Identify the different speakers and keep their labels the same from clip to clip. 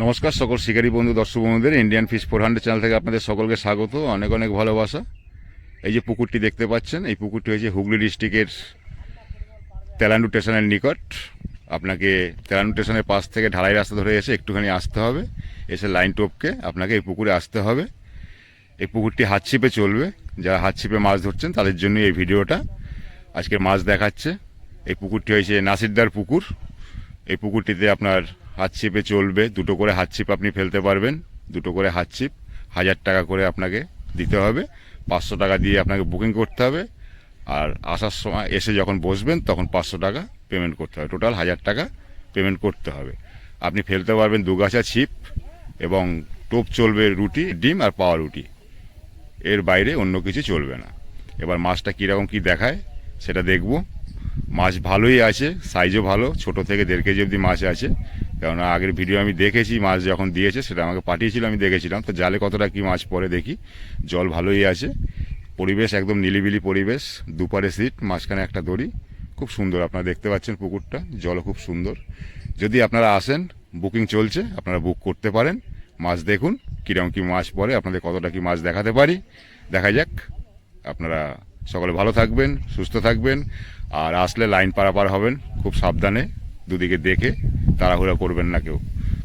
Speaker 1: নমস্কার সকল শিকারী বন্ধু দর্শক বন্ধুদের ইন্ডিয়ান ফিশ 400 চ্যানেল থেকে আপনাদের সকলকে স্বাগত, অনেক অনেক ভালোবাসা। এই যে পুকুরটি দেখতে পাচ্ছেন, এই পুকুরটি হয়েছে হুগলি ডিস্ট্রিক্টের তেলান্ডু স্টেশনের নিকট। আপনাকে তেলান্ডু স্টেশনের পাশ থেকে ঢালাই রাস্তা ধরে এসে একটুখানি আসতে হবে, এসে লাইন টপকে আপনাকে এই পুকুরে আসতে হবে। এই পুকুরটি হাত ছিপে চলবে, যারা হাত ছিপে মাছ ধরছেন তাদের জন্য এই ভিডিওটা। আজকে মাছ দেখাচ্ছে। এই পুকুরটি হয়েছে নাসিরদার পুকুর। এই পুকুরটিতে আপনার হাত ছিপে চলবে, দুটো করে হাত ছিপ আপনি ফেলতে পারবেন। দুটো করে হাত ছিপ 1000 টাকা করে আপনাকে দিতে হবে। 500 টাকা দিয়ে আপনাকে বুকিং করতে হবে, আর আসার সময় এসে যখন বসবেন তখন 500 টাকা পেমেন্ট করতে হবে। টোটাল 1000 টাকা পেমেন্ট করতে হবে। আপনি ফেলতে পারবেন দুগাছা ছিপ, এবং টোপ চলবে রুটি, ডিম আর পাওয়া রুটি, এর বাইরে অন্য কিছু চলবে না। এবার মাছটা কীরকম কী দেখায় সেটা দেখব। মাছ ভালোই আছে, সাইজও ভালো, ছোট থেকে 1.5 কেজি অবধি মাছ আছে। কেননা আগের ভিডিও আমি দেখেছি, মাছ যখন দিয়েছে সেটা আমাকে পাঠিয়েছিল, আমি দেখেছিলাম। তো জালে কতটা কি মাছ পড়ে দেখি। জল ভালোই আছে, পরিবেশ একদম নিলিবিলি পরিবেশ, দুপারে সিট, মাঝখানে একটা দড়ি, খুব সুন্দর। আপনারা দেখতে পাচ্ছেন পুকুরটা, জলও খুব সুন্দর। যদি আপনারা আসেন, বুকিং চলছে, আপনারা বুক করতে পারেন। মাছ দেখুন কীরকম কী মাছ পড়ে, আপনাদের কতটা কি মাছ দেখাতে পারি, দেখা যাক। আপনারা সকলে ভালো থাকবেন, সুস্থ থাকবেন, আর আসলে লাইন পারাপার হবেন খুব সাবধানে, দুদিকে দেখে, তাড়াহুড়া করবেন না কেউ।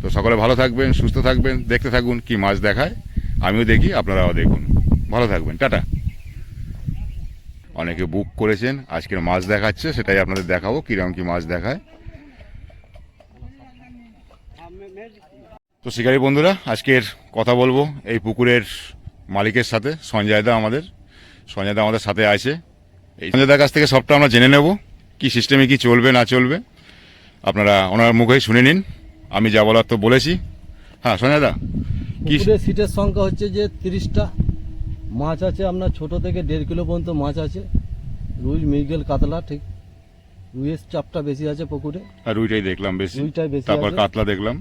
Speaker 1: তো সকলে ভালো থাকবেন, সুস্থ থাকবেন, দেখতে থাকুন কি মাছ দেখায়, আমিও দেখি, আপনারাও দেখুন। ভালো থাকবেন, টাটা। অনেকে বুক করেছেন, আজকের মাছ দেখাচ্ছে, সেটাই আপনাদের দেখাবো কীরকম কি মাছ দেখায়। তো শিকারী বন্ধুরা, আজকের কথা বলবো এই পুকুরের মালিকের সাথে, সঞ্জয়দা আমাদের সাথে আছে। এই সঞ্জয়দার কাছ থেকে সবটা আমরা জেনে নেব, কি সিস্টেমে কি চলবে না চলবে, আপনারা ওনার মুখেই শুনে নিন। আমি যা বলার তো বলেছি। হ্যাঁ সঞ্জয়দা,
Speaker 2: কি সিটের সংখ্যা হচ্ছে যে 30টা। মাছ আছে আপনার ছোট থেকে 1.5 কিলো পর্যন্ত মাছ আছে। রুই, মৃগেল, কাতলা, ঠিক রুইয়ের চাপটা বেশি আছে পুকুরে।
Speaker 1: আর রুইটাই দেখলাম বেশি,
Speaker 2: রুইটাই বেশি,
Speaker 1: তারপর কাতলা দেখলাম।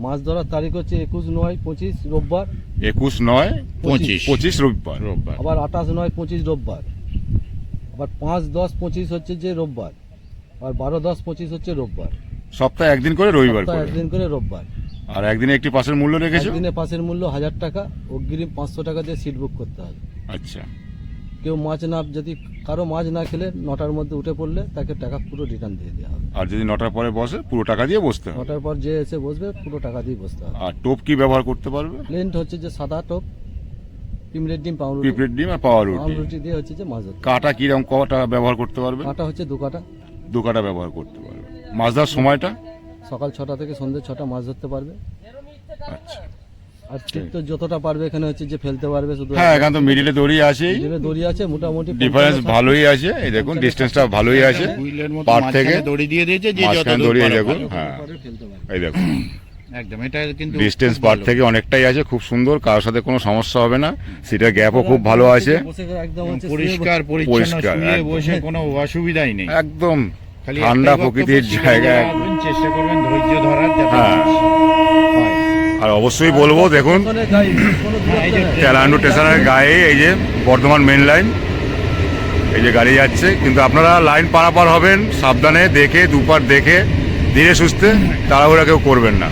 Speaker 2: মাছ ধরার তারিখ হচ্ছে 21/9/25 রোববার।
Speaker 1: 21/9/25 রোববার।
Speaker 2: আবার 28/9/25 রোববার। আবার 5/10/25 হচ্ছে যে রোববার। আর 12/10/25 হচ্ছে রোববার।
Speaker 1: সপ্তাহে একদিন করে রবিবার,
Speaker 2: একদিন করে রোববার।
Speaker 1: আর একদিনে একটি পাসের মূল্য রেখেছো?
Speaker 2: একদিনে পাসের মূল্য 1000 টাকা, অগ্রিম 500 টাকা দিয়ে সিট বুক করতে হবে।
Speaker 1: আচ্ছা।
Speaker 2: কেউ মাছ না, যদি কারো মাছ না খেলে 9টার মধ্যে উঠে পড়লে তাকে টাকা পুরো রিটার্ন দিয়ে দেওয়া হবে।
Speaker 1: আর যদি 9টার পরে বসে পুরো টাকা দিয়ে বসতে হবে?
Speaker 2: 9টার পর যে এসে বসবে পুরো টাকা দিয়ে বসতে হবে।
Speaker 1: আর টোপ কি ব্যবহার করতে পারবে?
Speaker 2: লেন্থ হচ্ছে যে সাদা টোপ, পিমলেট ডিম,
Speaker 1: পিমলেট ডিম আর পাওয়া রুটি
Speaker 2: দিয়ে হচ্ছে যে মাছ ধরতে।
Speaker 1: কাটা কিরকম কটা ব্যবহার করতে পারবে?
Speaker 2: কাটা হচ্ছে 2 কাটা।
Speaker 1: 2 কাটা ব্যবহার করতে পারবে। মাছ ধরার সময়টা
Speaker 2: সকাল 6টা থেকে সন্ধ্যে 6টা মাছ ধরতে পারবে।
Speaker 1: আচ্ছা।
Speaker 2: আর ঠিক তো যতটা পারবে এখানে হচ্ছে যে ফেলতে পারবে শুধু।
Speaker 1: হ্যাঁ, এখানে তো মিডিলে দড়ি আছে,
Speaker 2: দড়ি আছে, মোটামুটি
Speaker 1: ডিফারেন্স ভালোই আছে। এই দেখুন ডিসটেন্সটা ভালোই আছে, পার থেকে
Speaker 3: দড়ি দিয়ে দিয়েছে, যে যত
Speaker 1: দড়ি দেখুন। হ্যাঁ এই দেখুন
Speaker 3: একদম, এটা কিন্তু
Speaker 1: ডিসটেন্স পার থেকে অনেকটাই আছে, খুব সুন্দর, কারোর সাথে কোনো সমস্যা হবে না। সিটের গ্যাপও খুব ভালো আছে,
Speaker 2: একদম
Speaker 3: পরিষ্কার পরিচ্ছন্ন, শুয়ে বসে কোনো অসুবিধাই নেই।
Speaker 1: একদম ঠান্ডা প্রকৃতির জায়গা।
Speaker 3: চেষ্টা করবেন ধৈর্য ধরার।
Speaker 1: হ্যাঁ, আর অবশ্যই বলবো দেখুন তেলান্ডু স্টেশনের গায়ে এই যে বর্ধমান মেন লাইন, এই যে গাড়ি যাচ্ছে, কিন্তু আপনারা লাইন পারাপার হবেন সাবধানে, দেখে, দুপার দেখে, ধীরে সুস্থে, তাড়াহুড়া কেউ করবেন না।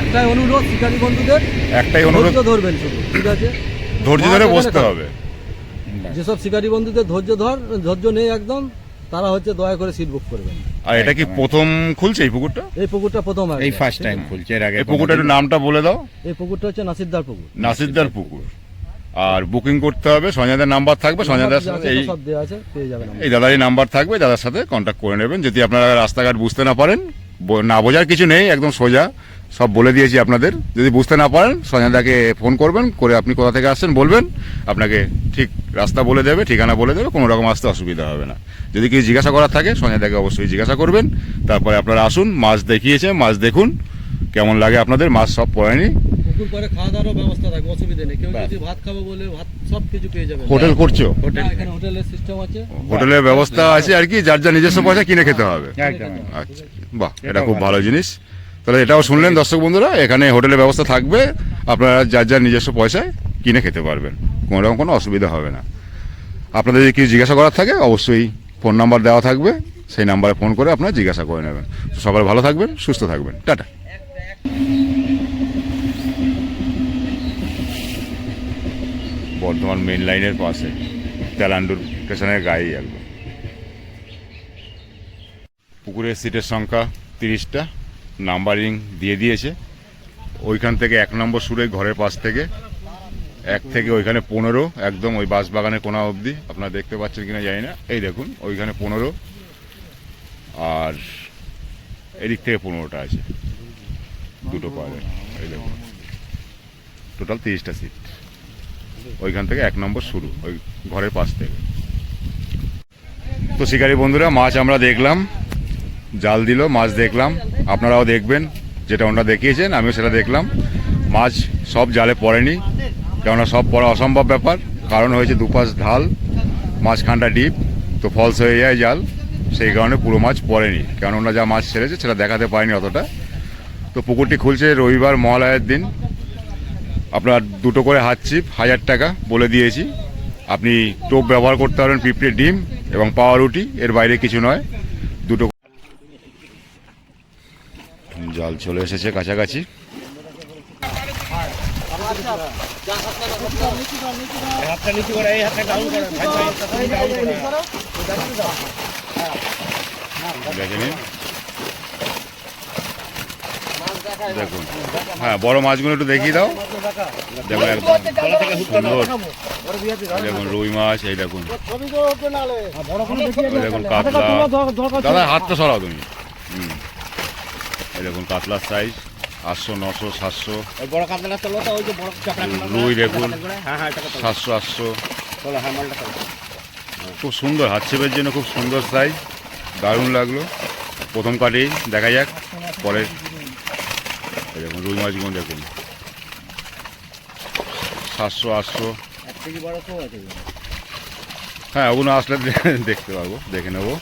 Speaker 2: একটাই অনুরোধ শিকারী বন্ধুদের,
Speaker 1: একটাই অনুরোধ,
Speaker 2: ধরবেন শুধু, ঠিক আছে?
Speaker 1: ধৈর্য ধরে বসতে হবে।
Speaker 2: যেসব শিকারী বন্ধুদের ধৈর্য নেই একদম, তারা হচ্ছে দয়া করে সিট বুক করবেন।
Speaker 1: আর এটা কি প্রথম খুলছে এই পুকুরটা?
Speaker 2: এই পুকুরটা প্রথম,
Speaker 3: এই ফার্স্ট টাইম খুলছে। এর আগে
Speaker 1: এই পুকুরটার নামটা বলে দাও।
Speaker 2: এই পুকুরটা হচ্ছে নাসিরদার পুকুর।
Speaker 1: নাসিরদার পুকুর। আর বুকিং করতে হবে, সঞ্জয়দার নাম্বার থাকবে, সঞ্জয়দার সাথে এই দাদারই নাম্বার থাকবে, দাদার সাথে কন্ট্যাক্ট করে নেবেন। যদি আপনারা রাস্তাঘাট বুঝতে না পারেন, না বোঝার কিছু নেই, একদম সোজা সব বলে দিয়েছি আপনাদের। যদি বুঝতে না পারেন সঞ্জয়দাকে ফোন করবেন, করে আপনি কোথা থেকে আসছেন বলবেন, আপনাকে ঠিক রাস্তা বলে দেবে, ঠিকানা বলে দেবে, কোনো রকম আসতে অসুবিধা হবে না। যদি কিছু জিজ্ঞাসা করার থাকে সঞ্জয়দাকে অবশ্যই জিজ্ঞাসা করবেন। তারপরে আপনারা আসুন, মাছ দেখিয়েছে, মাছ দেখুন কেমন লাগে আপনাদের, মাছ সব পড়েনি।
Speaker 2: পুকুর পাড়ে খাওয়া দাওয়ার ব্যবস্থা থাকবে, অসুবিধা নেই। কেউ যদি ভাত খাবো বলে ভাত সব কিছু পেয়ে যাবে।
Speaker 1: হোটেল করছো?
Speaker 2: এখানে হোটেলের সিস্টেম আছে,
Speaker 1: হোটেলের ব্যবস্থা আছে, আর কি যার যা নিজস্ব পয়সা কিনে খেতে হবে। আচ্ছা, বাহ, এটা খুব ভালো জিনিস। তাহলে এটাও শুনলেন দর্শক বন্ধুরা, এখানে হোটেলের ব্যবস্থা থাকবে, আপনারা যার যার নিজস্ব পয়সায় কিনে খেতে পারবেন, কোনো রকম কোনো অসুবিধা হবে না। আপনাদের যদি কিছু জিজ্ঞাসা করার থাকে অবশ্যই ফোন নাম্বার দেওয়া থাকবে, সেই নাম্বারে ফোন করে আপনারা জিজ্ঞাসা করে নেবেন। সকালে ভালো থাকবেন, সুস্থ থাকবেন, টাটা। বর্ধমান মেন লাইনের পাশে তেলান্ডুর স্টেশনের গায়েই একদম। পুকুরের সিটের সংখ্যা 30টা, নাম্বারিং দিয়ে দিয়েছে। ওইখান থেকে 1 নম্বর সুরে ঘরের পাশ থেকে 1 থেকে ওইখানে 15, একদম ওই বাঁশ বাগানের কোনা অবধি। আপনারা দেখতে পাচ্ছেন কিনা জানি না, এই দেখুন ওইখানে 15, আর এদিক থেকে 15টা আছে, দুটো পারে। এই দেখুন টোটাল 30টা সিট। ওইখান থেকে 1 নম্বর শুরু, ওই ঘরের পাশ থেকে। তো শিকারী বন্ধুরা, মাছ আমরা দেখলাম, জাল দিল, মাছ দেখলাম, আপনারাও দেখবেন। যেটা ওনারা দেখিয়েছেন আমিও সেটা দেখলাম। মাছ সব জালে পড়েনি, কেননা সব পড়া অসম্ভব ব্যাপার। কারণ হয়েছে দুপাশ ঢাল, মাঝখানটা ডিপ, তো ফলস হয়ে যায় জাল, সেই কারণে পুরো মাছ পড়েনি। কেন ওনারা যা মাছ ছেড়েছে সেটা দেখাতে পারেনি অতটা। তো পুকুরটি খুলছে রবিবার মহালয়ের দিন। আপনার 2টো করে হাত ছিপ 1000 টাকা বলে দিয়েছি। আপনি টোপ ব্যবহার করতে পারেন, পিঁপড়ে ডিম এবং পাওয়া রুটি, এর বাইরে কিছু নয়। 2টো জাল চলে এসেছে কাছাকাছি। দেখে নিন, দেখুন। হ্যাঁ, বড় মাছগুলো একটু দেখিয়ে দাও। দেখুন একদম সুন্দর। দেখুন রুই মাছ, এই দেখুন, দেখুন কাতলা। দাদা হাতটা সরাও তুমি। এই দেখুন কাতলার সাইজ 800, 900, 700। রুই দেখুন 700, 800। খুব সুন্দর, হাত ছিপের জন্য খুব সুন্দর সাইজ, দারুণ লাগলো। প্রথম কাটেই দেখা যাক, পরে দেখুন রুই মাছগুলো দেখুন 700, 800। হ্যাঁ, ওগুলো আসলে দেখতে পারবো, দেখে নেবো।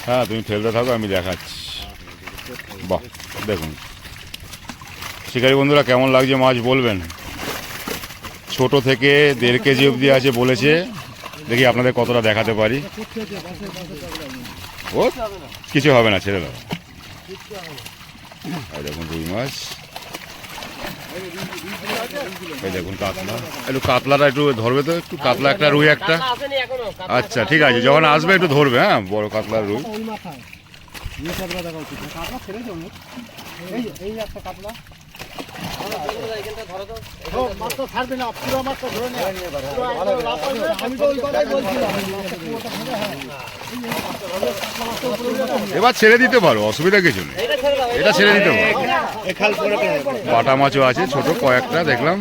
Speaker 1: হ্যাঁ, তুমি ফেলতে থাকো, আমি দেখাচ্ছি। বাহ, দেখুন শিকারী বন্ধুরা, কেমন লাগছে মাছ বলবেন। ছোট থেকে 1.5 কেজি অবধি আছে বলেছে। দেখি আপনাদের কতটা দেখাতে পারি। ও কিছু হবে না, ছেড়ে দাও। এই দেখুন রুই মাছ, এই দেখুন কাতলা। একটু কাতলাটা একটু ধরবে তো, একটু কাতলা একটা, রুই একটা। আচ্ছা ঠিক আছে, যখন আসবে একটু ধরবে। হ্যাঁ, বড় কাতলা রুই। এবার ছেড়ে দিতে পারো, অসুবিধা কিছু নেই, এটা ছেড়ে দিতে পারো। বাটা মাছও আছে ছোট কয়েকটা দেখলাম।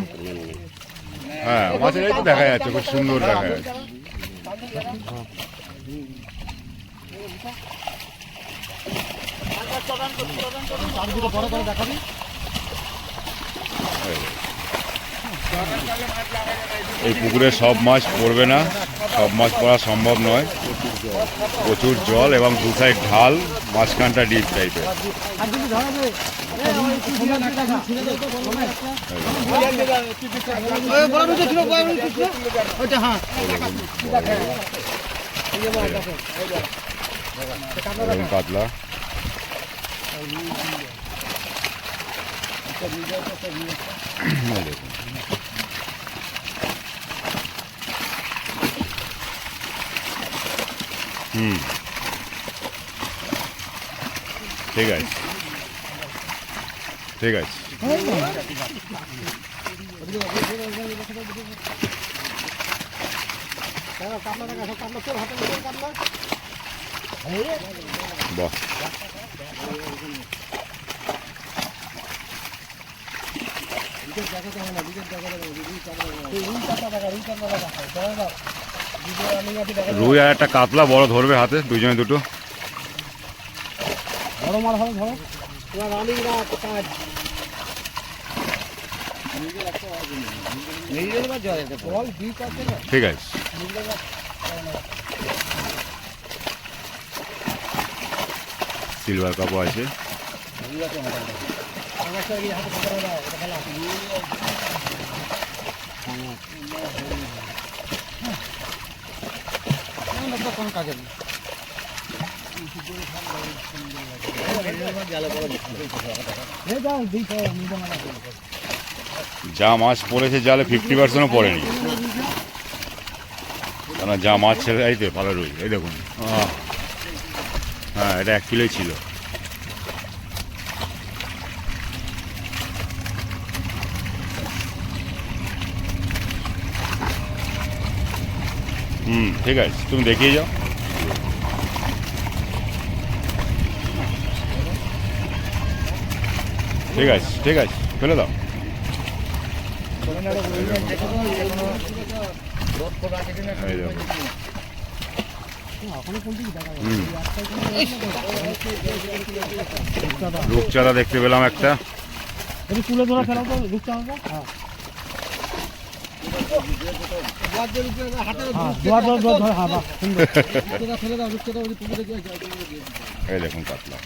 Speaker 1: হ্যাঁ, মাছের এই তো দেখা যাচ্ছে, খুব সুন্দর দেখা যাচ্ছে। এই পুকুরে সব মাছ পড়বে না, সব মাছ পড়া সম্ভব নয়। প্রচুর জল এবং 2 সাইড ঢাল, মাঝখানটা ডিপ টাইপের। পাতলা ঠিক আছে, ঠিক আছে। বাহ, রুই আর একটা কাতলা বড় ধরবে হাতে, দুজনে দুটো। ঠিক আছে, সিলভার কাপও আছে। যা মাছ পড়েছে জালে 50%ও পড়েনি, কারণ যা মাছ ছেড়ে এই তো ভালো রুই, এই দেখুন। হ্যাঁ, এটা 1 কিলোই ছিল। ঠিক আছে, তুমি দেখিয়ে যাও। ঠিক আছে, ঠিক আছে, ফেলে দাও। এই দেখো। রূপচাঁদা দেখতে পেলাম একটা।
Speaker 2: তুলে ধরা ফেলাও তো রূপচাঁদা। হ্যাঁ,
Speaker 1: এই দেখুন কাতলা।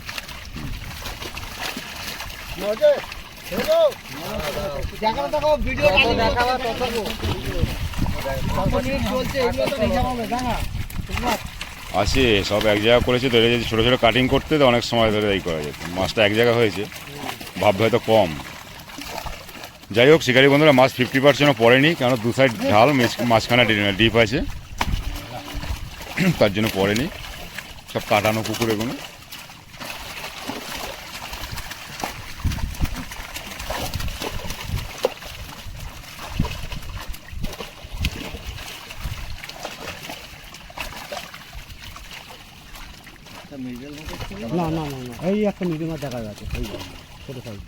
Speaker 1: আছে সব এক জায়গা করেছে তো, যদি ছোটো ছোটো কাটিং করতে তো অনেক সময় ধরে এই করা যেত। মাছটা এক জায়গা হয়েছে, ভাববে হয়তো কম। যাই হোক শিকারি বন্ধুরা, মাছ 50%ও পড়েনি, কেন দু সাইড ঢাল, মাঝখানে ডিপ আছে, তার জন্য পড়েনি। সব কাটানো পুকুর এগুলো।
Speaker 2: না না না না, এই একটা মিডিয়াম দেখা যাচ্ছে, এই ছোট সাইজ।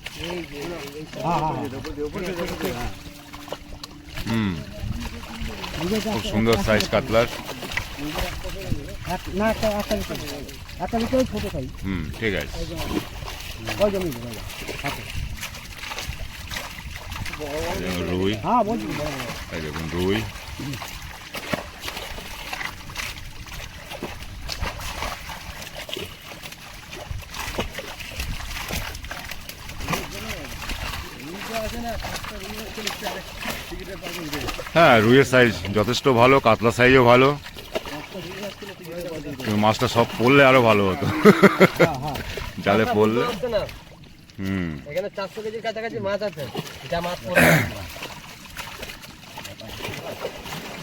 Speaker 1: খুব সুন্দর সাইজ কাতলার।
Speaker 2: না, একটা ভিতরে ছোট সাইজ।
Speaker 1: ঠিক আছে। রুই,
Speaker 2: হ্যাঁ বলছি,
Speaker 1: এই দেখুন রুই। হ্যাঁ, রুইয়ের সাইজ যথেষ্ট ভালো, কাতলা সাইজও ভালো। মাছটা সব পড়লে আরো ভালো হতো, জালে পড়লে।
Speaker 2: এখানে 400 কেজির কাছাকাছি মাছ আছে, এটা মাছ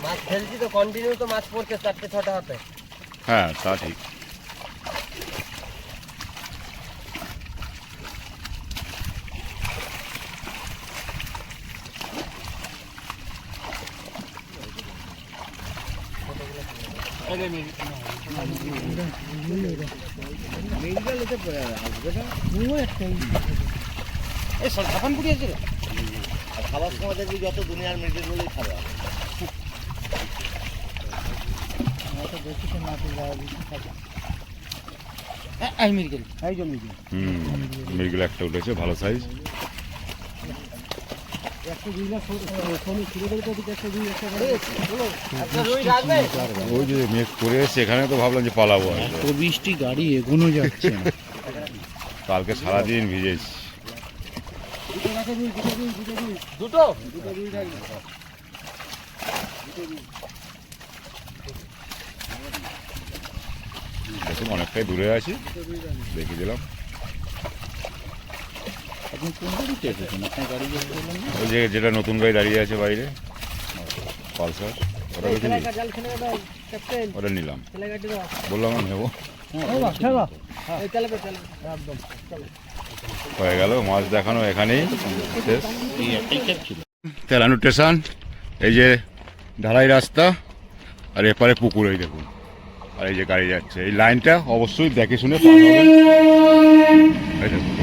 Speaker 2: মাছ ফেলছি তো কন্টিনিউ, তো মাছ পড়ছে 4-6টা হাতে।
Speaker 1: হ্যাঁ, তা ঠিক।
Speaker 2: খাবার সময় দেখবি যত দুনিয়ার মিডিল বলেই খাবার।
Speaker 1: মৃগেল একটা উঠেছে, ভালো সাইজ। ওই যে মেঘ করে এসছে এখানে, তো ভাবলাম যে পালাবো।
Speaker 3: তো বৃষ্টি, গাড়ি এগোনো যাচ্ছে না।
Speaker 1: কালকে সারাদিন ভিজেছি। দেখুন অনেকটাই দূরে আছি, দেখিয়ে দিলাম।
Speaker 3: আপনি কোন গাড়িতে এসেছেন? আপনার গাড়ি যেতে বললেন না?
Speaker 1: ওই যে যেটা নতুন গাড়ি দাঁড়িয়ে আছে বাইরে, পালসার, ওটা বেশি ওটা নিলাম, বললাম আমি নেবো। হয়ে গেল মাছ দেখানো এখানেই শেষ। তেলানু স্টেশন, এই যে ঢালাই রাস্তা, আর এপারে পুকুর, এই দেখুন। আর এই যে গাড়ি যাচ্ছে, এই লাইনটা অবশ্যই দেখে শুনে পার হবেন। এই দেখুন।